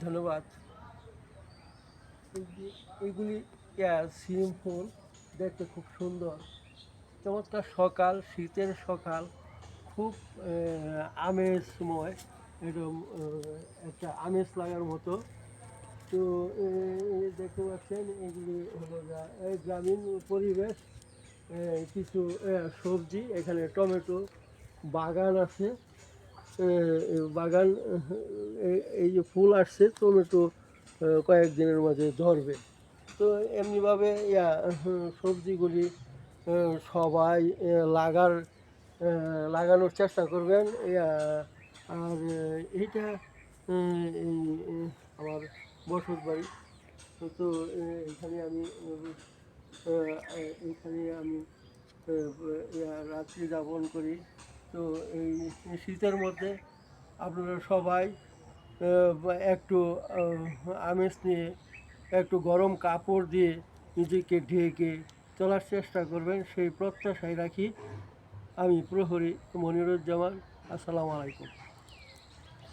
ধন্যবাদ। এইগুলি সিম ফুল দেখতে খুব সুন্দর, চমৎকার সকাল, শীতের সকাল, খুব আমেজময়, এরকম একটা আমেজ লাগার মতো। তো দেখতে পাচ্ছেন এগুলি হলো গ্রামীণ পরিবেশ। কিছু সবজি, এখানে টমেটো বাগান আছে। বাগান, এই যে ফুল আসছে, টমেটো কয়েকদিনের মাঝে ধরবে। তো এমনিভাবে সবজিগুলি সবাই লাগানোর চেষ্টা করবেন। আর এইটা এই আমার বসত বাড়ি। তো এখানে আমি এখানে আমি রাত্রি যাপন করি। তো এই শীতের মধ্যে আপনারা সবাই একটু আমেজ নিয়ে, একটু গরম কাপড় দিয়ে নিজেকে ঢেকে চলার চেষ্টা করবেন, সেই প্রত্যাশায় রাখি। আমি প্রহরী মনিরুজ্জামান। আসসালামু আলাইকুম।